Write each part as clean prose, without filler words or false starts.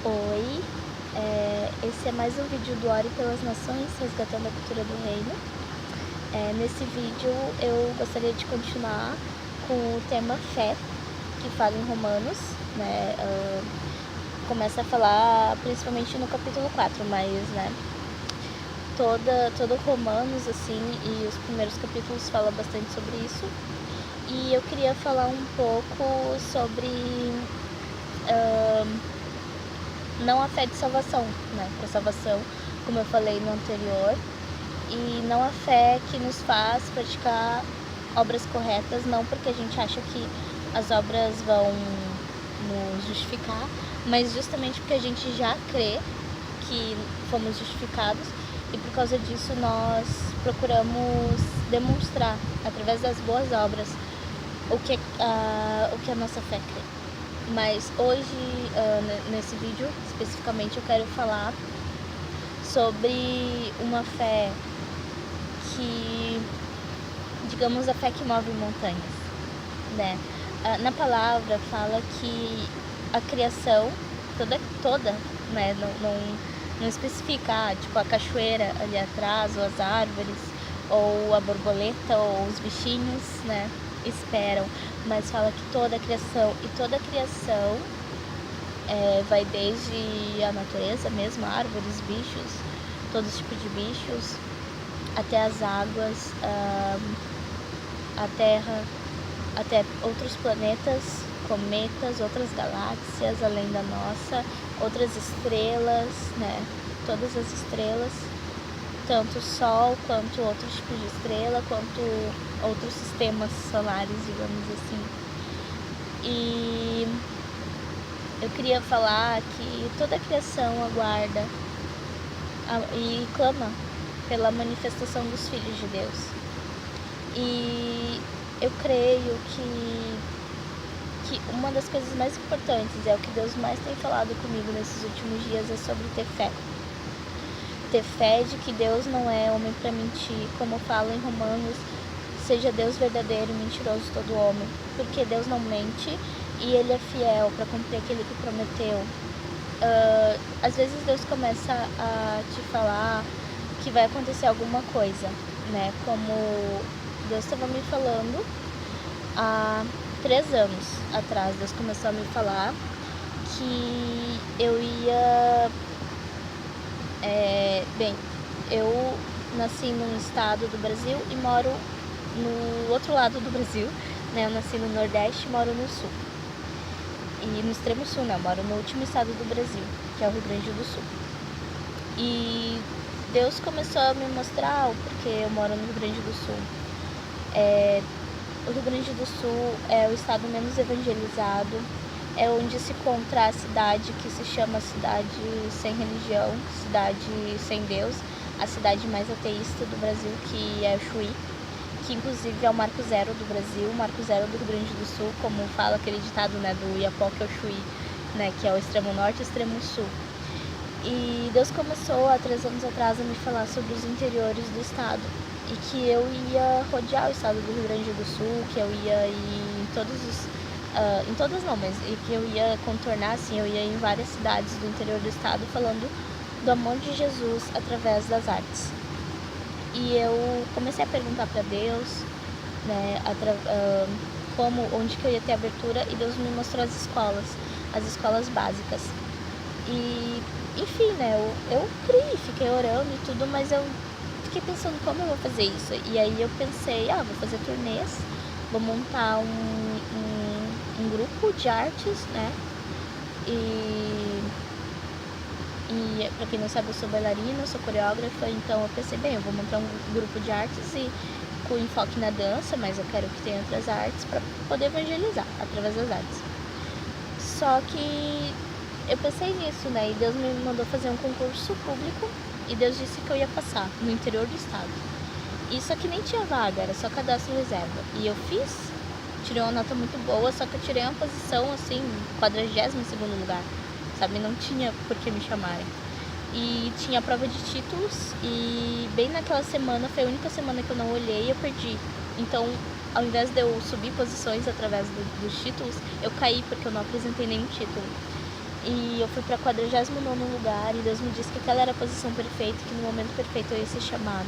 Oi, esse é mais um vídeo do Ore pelas Nações, resgatando a cultura do reino. Nesse vídeo eu gostaria de continuar com o tema fé, que fala em Romanos, né? Começa a falar principalmente no capítulo 4, mas, né, todo Romanos, assim, e os primeiros capítulos falam bastante sobre isso. E eu queria falar um pouco sobre não a fé de salvação, né? Para salvação, como eu falei no anterior, e não a fé que nos faz praticar obras corretas, não porque a gente acha que as obras vão nos justificar, mas justamente porque a gente já crê que fomos justificados e por causa disso nós procuramos demonstrar através das boas obras o que a nossa fé crê. Mas hoje, nesse vídeo, especificamente, eu quero falar sobre uma fé que, digamos, a fé que move montanhas, né? Na palavra fala que a criação, toda, né? Não especifica, tipo, a cachoeira ali atrás, ou as árvores, ou a borboleta, ou os bichinhos, né? Esperam, mas fala que toda a criação, e toda a criação vai desde a natureza mesmo, árvores, bichos, todo tipo de bichos, até as águas, a terra, até outros planetas, cometas, outras galáxias além da nossa, outras estrelas, né? Todas as estrelas, tanto o Sol quanto outros tipos de estrela, quanto outros sistemas solares, digamos assim. E eu queria falar que toda a criação aguarda e clama pela manifestação dos filhos de Deus. E eu creio que uma das coisas mais importantes, é o que Deus mais tem falado comigo nesses últimos dias, é sobre ter fé. Ter fé de que Deus não é homem para mentir, como fala em Romanos, seja Deus verdadeiro e mentiroso todo homem, porque Deus não mente e Ele é fiel para cumprir aquilo que prometeu. Às vezes Deus começa a te falar que vai acontecer alguma coisa, né? Como Deus estava me falando há 3 anos atrás, Deus começou a me falar que eu ia... eu nasci num estado do Brasil e moro no outro lado do Brasil, né? Eu nasci no Nordeste e moro no Sul. E no extremo sul, né? Eu moro no último estado do Brasil, que é o Rio Grande do Sul. E Deus começou a me mostrar o porquê eu moro no Rio Grande do Sul. O Rio Grande do Sul é o estado menos evangelizado, é onde se encontra a cidade que se chama cidade sem religião, cidade sem Deus, a cidade mais ateísta do Brasil, que é Chuí, que inclusive é o marco zero do Brasil, o marco zero do Rio Grande do Sul, como fala aquele ditado, né, do Iapoque ao Chuí, né, que é o extremo norte e o extremo sul. E Deus começou há 3 anos atrás a me falar sobre os interiores do estado e que eu ia rodear o estado do Rio Grande do Sul, que eu ia ir em todos os... em todas não, mas que eu ia contornar, assim, eu ia em várias cidades do interior do estado falando do amor de Jesus através das artes. E eu comecei a perguntar para Deus, né, onde que eu ia ter abertura, e Deus me mostrou as escolas básicas. E, enfim, né, eu criei, fiquei orando e tudo, mas eu fiquei pensando como eu vou fazer isso. E aí eu pensei, vou fazer turnês, vou montar um grupo de artes, né, e pra quem não sabe, eu sou bailarina, eu sou coreógrafa, então eu pensei, eu vou montar um grupo de artes e com enfoque na dança, mas eu quero que tenha outras artes para poder evangelizar através das artes. Só que eu pensei nisso, né, e Deus me mandou fazer um concurso público e Deus disse que eu ia passar no interior do estado. Isso aqui nem tinha vaga, era só cadastro reserva. E eu fiz, tirei uma nota muito boa, só que eu tirei uma posição, assim, 42º lugar, sabe? Não tinha por que me chamarem. E tinha a prova de títulos e bem naquela semana, foi a única semana que eu não olhei e eu perdi. Então, ao invés de eu subir posições através dos títulos, eu caí porque eu não apresentei nenhum título. E eu fui para 49º lugar e Deus me disse que aquela era a posição perfeita, que no momento perfeito eu ia ser chamada.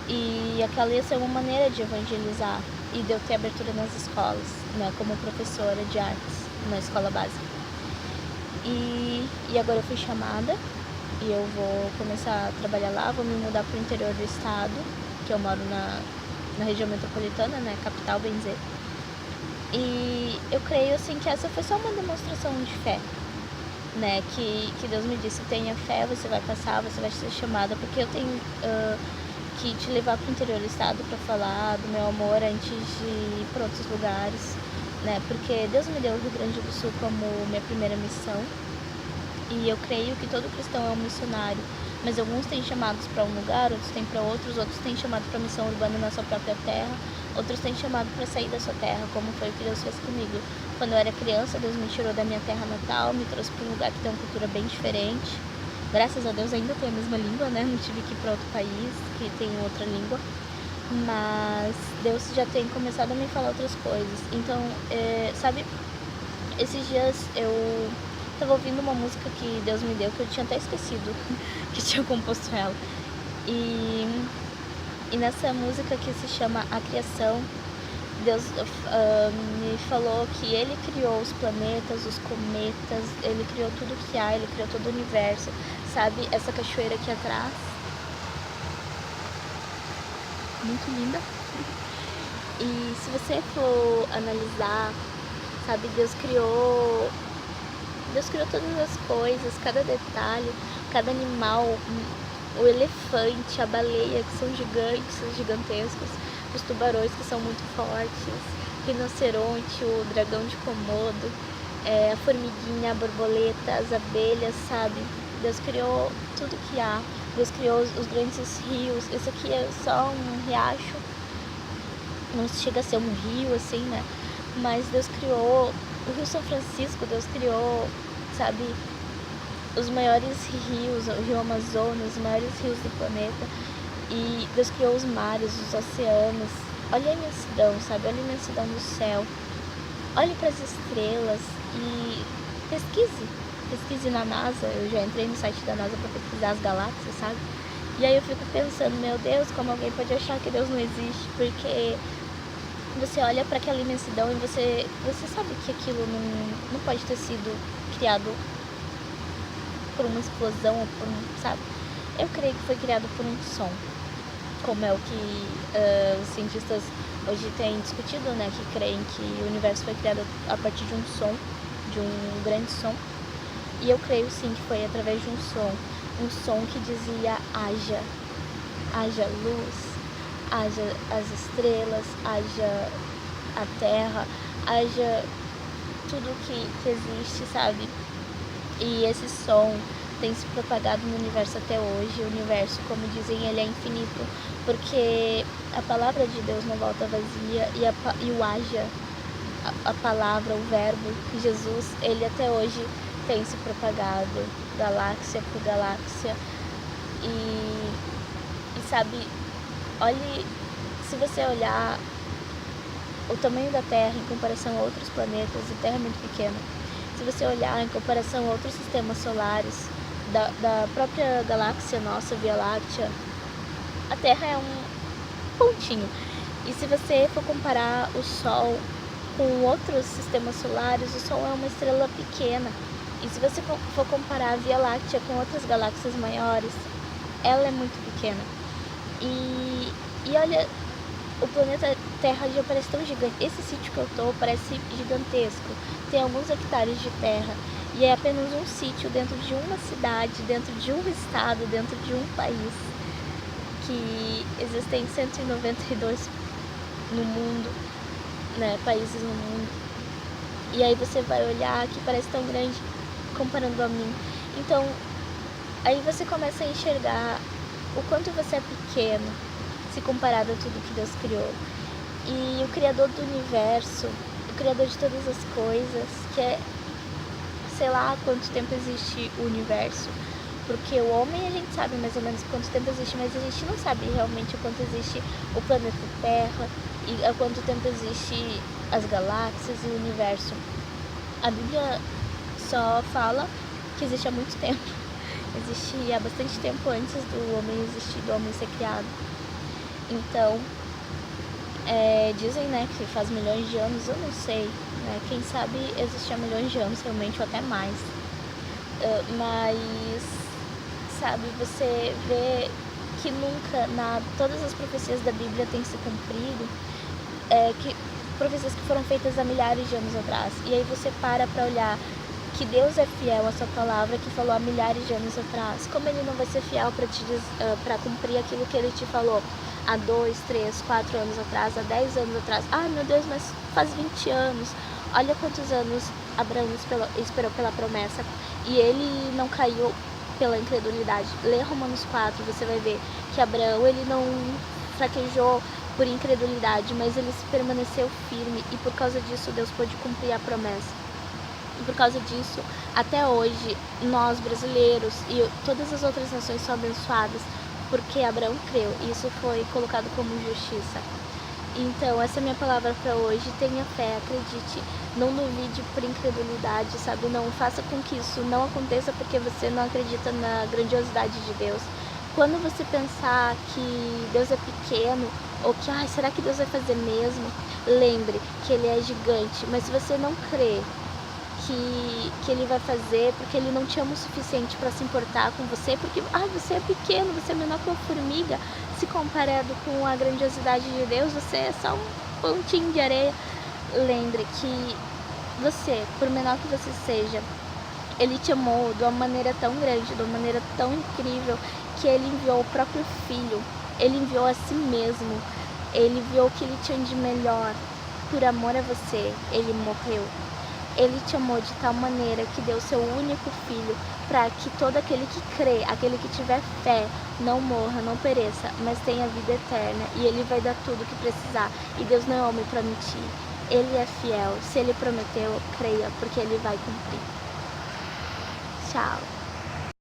E aquela ia ser uma maneira de evangelizar e de eu ter abertura nas escolas, né, como professora de artes na escola básica. E agora eu fui chamada e eu vou começar a trabalhar lá, vou me mudar para o interior do estado, que eu moro na região metropolitana, né, capital, bem dizer. E eu creio assim que essa foi só uma demonstração de fé, né, que Deus me disse: tenha fé, você vai passar, você vai ser chamada, porque eu tenho que te levar para o interior do estado para falar do meu amor antes de ir para outros lugares, né, porque Deus me deu o Rio Grande do Sul como minha primeira missão, e eu creio que todo cristão é um missionário, mas alguns têm chamados para um lugar, outros têm para outros têm chamado para missão urbana na sua própria terra, outros têm chamado para sair da sua terra, como foi o que Deus fez comigo. Quando eu era criança, Deus me tirou da minha terra natal, me trouxe para um lugar que tem uma cultura bem diferente. Graças a Deus ainda tem a mesma língua, né? Não tive que ir para outro país que tem outra língua. Mas Deus já tem começado a me falar outras coisas. Então, sabe, esses dias eu tava ouvindo uma música que Deus me deu, que eu tinha até esquecido que tinha composto ela. E nessa música, que se chama A Criação, Deus me falou que Ele criou os planetas, os cometas, Ele criou tudo que há, Ele criou todo o universo. Sabe, essa cachoeira aqui atrás, muito linda. E se você for analisar, sabe, Deus criou todas as coisas, cada detalhe, cada animal, o elefante, a baleia, que são gigantescos, os tubarões, que são muito fortes, o rinoceronte, o dragão de Komodo, a formiguinha, a borboleta, as abelhas, sabe? Deus criou tudo que há. Deus criou os grandes rios. Esse aqui é só um riacho, não chega a ser um rio assim, né? Mas Deus criou o Rio São Francisco, Deus criou, sabe, os maiores rios, o Rio Amazonas, os maiores rios do planeta. E Deus criou os mares, os oceanos. Olha a imensidão, sabe? Olha a imensidão do céu. Olhe para as estrelas e pesquise na NASA. Eu já entrei no site da NASA para pesquisar as galáxias, sabe? E aí eu fico pensando, meu Deus, como alguém pode achar que Deus não existe? Porque você olha para aquela imensidão e você sabe que aquilo não pode ter sido criado por uma explosão ou por sabe? Eu creio que foi criado por um som, como é o que os cientistas hoje têm discutido, né? Que creem que o universo foi criado a partir de um som, de um grande som. E eu creio sim que foi através de um som que dizia: haja luz, haja as estrelas, haja a terra, haja tudo que existe, sabe? E esse som tem se propagado no universo até hoje. O universo, como dizem, ele é infinito, porque a palavra de Deus não volta vazia, e o haja, a palavra, o verbo, Jesus, ele até hoje tem se propagado galáxia por galáxia. E sabe, olhe, se você olhar o tamanho da Terra em comparação a outros planetas, a Terra é muito pequena. Se você olhar em comparação a outros sistemas solares, da própria galáxia nossa, Via Láctea, a Terra é um pontinho. E se você for comparar o Sol com outros sistemas solares, o Sol é uma estrela pequena. E se você for comparar a Via Láctea com outras galáxias maiores, ela é muito pequena. E olha, o planeta Terra já parece tão gigante. Esse sítio que eu tô parece gigantesco. Tem alguns hectares de terra. E é apenas um sítio dentro de uma cidade, dentro de um estado, dentro de um país. Que existem 192 no mundo, né, países no mundo. E aí você vai olhar que parece tão grande comparando a mim. Então, aí você começa a enxergar o quanto você é pequeno se comparado a tudo que Deus criou. E o Criador do universo, o Criador de todas as coisas, que é, sei lá há quanto tempo existe o universo. Porque o homem a gente sabe mais ou menos quanto tempo existe, mas a gente não sabe realmente o quanto existe o planeta Terra e há quanto tempo existe as galáxias e o universo. A Bíblia só fala que existe há muito tempo. Existe há bastante tempo antes do homem existir, do homem ser criado. Então, dizem, né, que faz milhões de anos, eu não sei, né? Quem sabe existe há milhões de anos realmente, ou até mais. Mas, sabe, você vê que nunca, todas as profecias da Bíblia têm se cumprido, que profecias que foram feitas há milhares de anos atrás. E aí você para olhar que Deus é fiel à sua palavra, que falou há milhares de anos atrás. Como ele não vai ser fiel para cumprir aquilo que ele te falou há 2, 3, 4 anos atrás, há 10 anos atrás? Ah, meu Deus, mas faz 20 anos. Olha quantos anos Abraão esperou pela promessa. E ele não caiu pela incredulidade. Lê Romanos 4, você vai ver que Abraão, ele não fraquejou por incredulidade, mas ele permaneceu firme, e por causa disso Deus pôde cumprir a promessa. E por causa disso, até hoje, nós brasileiros e todas as outras nações são abençoadas, porque Abraão creu, e isso foi colocado como justiça. Então, essa é a minha palavra para hoje. Tenha fé, acredite, não duvide por incredulidade, sabe? Não faça com que isso não aconteça porque você não acredita na grandiosidade de Deus. Quando você pensar que Deus é pequeno, ou que, será que Deus vai fazer mesmo? Lembre que Ele é gigante, mas se você não crê que Ele vai fazer, porque Ele não te ama o suficiente para se importar com você, porque você é pequeno, você é menor que uma formiga, se comparado com a grandiosidade de Deus, você é só um pontinho de areia. Lembre que você, por menor que você seja, Ele te amou de uma maneira tão grande, de uma maneira tão incrível, que Ele enviou o próprio Filho, Ele enviou a si mesmo, Ele enviou o que Ele tinha de melhor, por amor a você, Ele morreu. Ele te amou de tal maneira que deu seu único filho, para que todo aquele que crê, aquele que tiver fé, não morra, não pereça, mas tenha vida eterna. E Ele vai dar tudo o que precisar. E Deus não é homem para mentir. Ele é fiel. Se Ele prometeu, creia, porque Ele vai cumprir. Tchau.